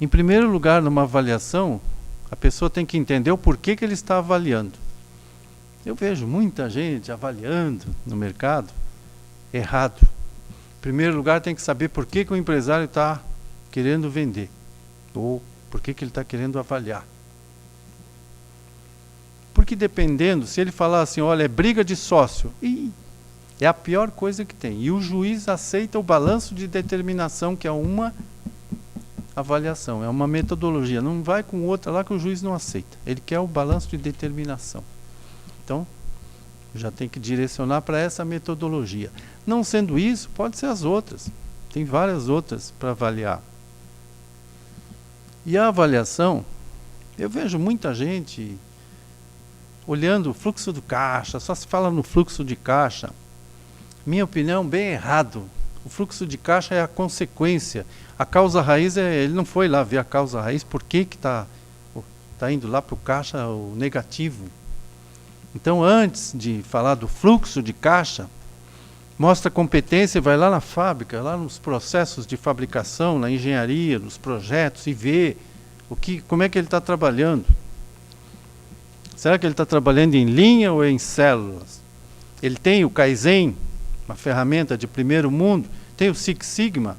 Em primeiro lugar, numa avaliação, a pessoa tem que entender o porquê que ele está avaliando. Eu vejo muita gente avaliando no mercado errado. Em primeiro lugar, tem que saber por que o empresário está querendo vender, ou por que ele está querendo avaliar. Porque dependendo, se ele falar assim, olha, é briga de sócio, é a pior coisa que tem. E o juiz aceita o balanço de determinação, que é uma avaliação, é uma metodologia. Não vai com outra lá que o juiz não aceita. Ele quer o balanço de determinação. Então, já tem que direcionar para essa metodologia. Não sendo isso, pode ser as outras. Tem várias outras para avaliar. E a avaliação, eu vejo muita gente olhando o fluxo do caixa, só se fala no fluxo de caixa. Minha opinião, bem errado. O fluxo de caixa é a consequência. A causa raiz, ele não foi lá ver a causa raiz, por que está indo lá para o caixa o negativo. Então, antes de falar do fluxo de caixa, mostra competência, vai lá na fábrica, lá nos processos de fabricação, na engenharia, nos projetos, e vê como é que ele está trabalhando. Será que ele está trabalhando em linha ou em células? Ele tem o Kaizen, uma ferramenta de primeiro mundo, tem o Six Sigma.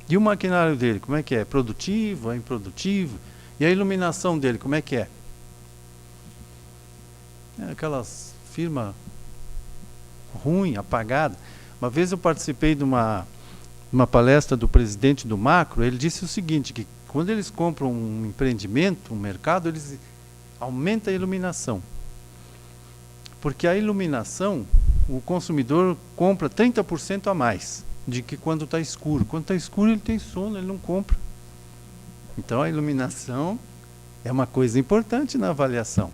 E o maquinário dele, como é que é? Produtivo, é improdutivo? E a iluminação dele, como é que é? É aquelas firma ruim, apagada. Uma vez eu participei de uma palestra do presidente do Macro, ele disse o seguinte, que quando eles compram um empreendimento, um mercado, eles aumentam a iluminação. Porque a iluminação, o consumidor compra 30% a mais de que quando está escuro. Quando está escuro ele tem sono, ele não compra. Então a iluminação é uma coisa importante na avaliação.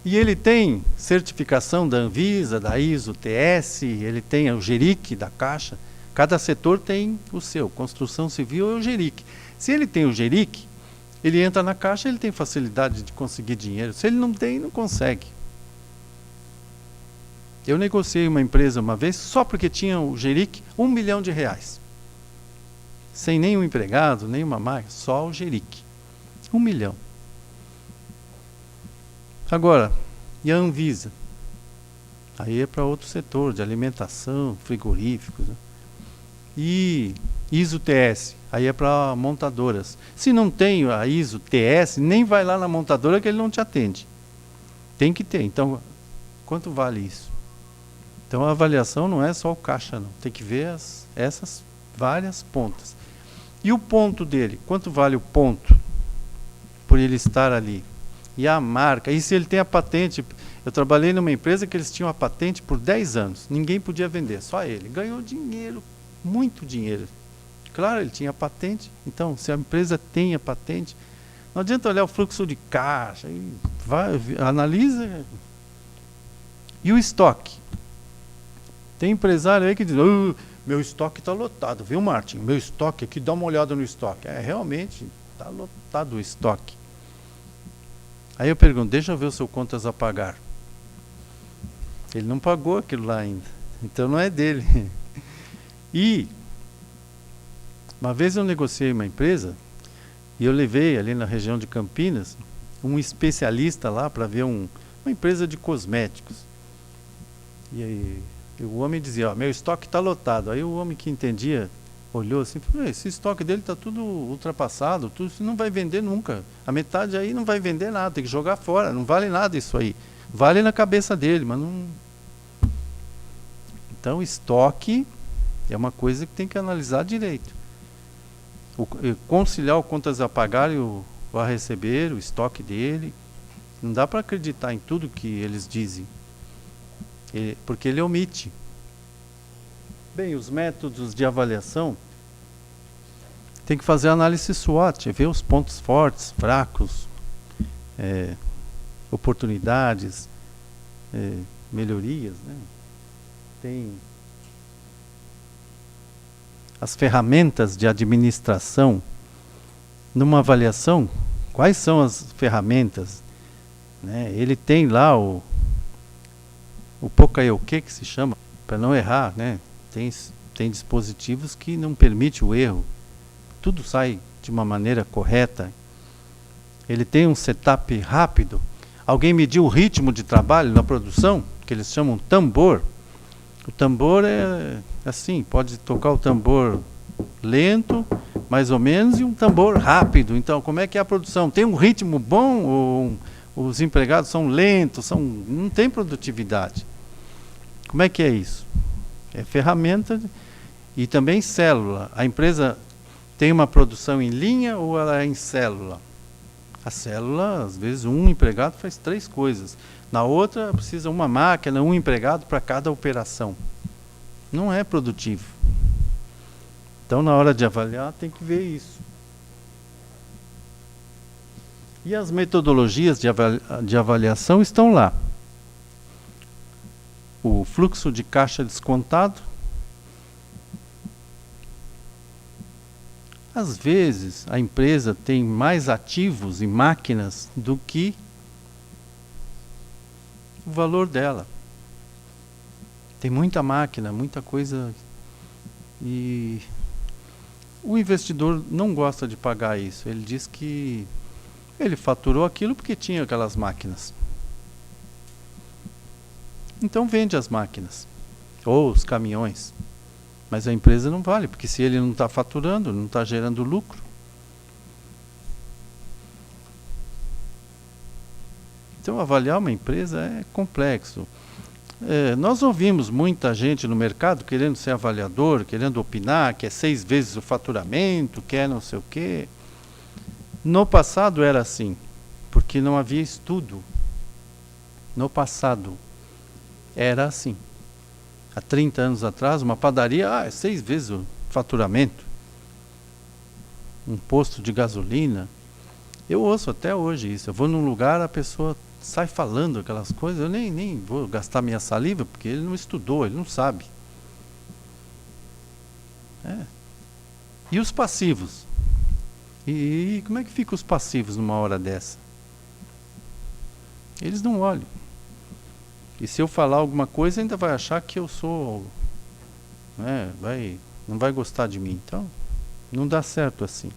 E ele tem certificação da Anvisa, da ISO, TS, ele tem o GERIC da Caixa. Cada setor tem o seu, construção civil é o GERIC. Se ele tem o GERIC, ele entra na Caixa, ele tem facilidade de conseguir dinheiro. Se ele não tem, não consegue. Eu negociei uma empresa uma vez, só porque tinha o GERIC, R$1 milhão. Sem nenhum empregado, nenhuma máquina, só o GERIC. 1 milhão. Agora, e a Anvisa? Aí é para outro setor, de alimentação, frigoríficos. Né? E ISO TS, aí é para montadoras. Se não tem a ISO TS, nem vai lá na montadora que ele não te atende. Tem que ter. Então, quanto vale isso? Então a avaliação não é só o caixa, não. Tem que ver essas várias pontas. E o ponto dele? Quanto vale o ponto por ele estar ali? E a marca? E se ele tem a patente? Eu trabalhei numa empresa que eles tinham a patente por 10 anos. Ninguém podia vender, só ele. Ganhou dinheiro, muito dinheiro. Claro, ele tinha a patente. Então, se a empresa tem a patente, não adianta olhar o fluxo de caixa. Analisa. E o estoque? Tem empresário aí que diz, meu estoque está lotado, viu, Martin? Meu estoque aqui, dá uma olhada no estoque. Realmente, está lotado o estoque. Aí eu pergunto, deixa eu ver o seu contas a pagar. Ele não pagou aquilo lá ainda, então não é dele. E, uma vez eu negociei uma empresa, e eu levei ali na região de Campinas, um especialista lá para ver uma empresa de cosméticos. E aí, o homem dizia, meu estoque está lotado. Aí o homem que entendia, olhou assim, falou, esse estoque dele está tudo ultrapassado, tudo, não vai vender nunca. A metade aí não vai vender nada, tem que jogar fora, não vale nada isso aí. Vale na cabeça dele, mas não... Então, estoque é uma coisa que tem que analisar direito. Conciliar o contas a pagar e o a receber, o estoque dele. Não dá para acreditar em tudo que eles dizem, porque ele omite. Bem, os métodos de avaliação, tem que fazer análise SWOT, ver os pontos fortes, fracos, oportunidades, melhorias, né? Tem as ferramentas de administração. Numa avaliação, quais são as ferramentas? Né? Ele tem lá o Pokaioke, que se chama, para não errar, né? Tem tem dispositivos que não permitem o erro. Tudo sai de uma maneira correta. Ele tem um setup rápido. Alguém mediu o ritmo de trabalho na produção, que eles chamam tambor. O tambor é assim, pode tocar o tambor lento, mais ou menos, e um tambor rápido. Então, como é que é a produção? Tem um ritmo bom ou os empregados são lentos, não tem produtividade? Como é que é isso? É ferramenta e também célula. A empresa tem uma produção em linha ou ela é em célula? A célula, às vezes, um empregado faz 3 coisas. Na outra, precisa uma máquina, um empregado para cada operação. Não é produtivo. Então, na hora de avaliar, tem que ver isso. E as metodologias de avaliação estão lá. O fluxo de caixa descontado. Às vezes, a empresa tem mais ativos e máquinas do que o valor dela. Tem muita máquina, muita coisa, e o investidor não gosta de pagar isso. Ele diz que ele faturou aquilo porque tinha aquelas máquinas. Então vende as máquinas ou os caminhões. Mas a empresa não vale, porque se ele não está faturando, não está gerando lucro. Então avaliar uma empresa é complexo. Nós ouvimos muita gente no mercado querendo ser avaliador, querendo opinar, que é 6 vezes o faturamento, que é não sei o quê. No passado era assim, porque não havia estudo. No passado era assim. Há 30 anos atrás, uma padaria, é 6 vezes o faturamento. Um posto de gasolina. Eu ouço até hoje isso. Eu vou num lugar, a pessoa sai falando aquelas coisas, eu nem vou gastar minha saliva, porque ele não estudou, ele não sabe. E os passivos? E como é que ficam os passivos numa hora dessa? Eles não olham. E se eu falar alguma coisa, ainda vai achar que eu sou... não vai gostar de mim. Então, não dá certo assim.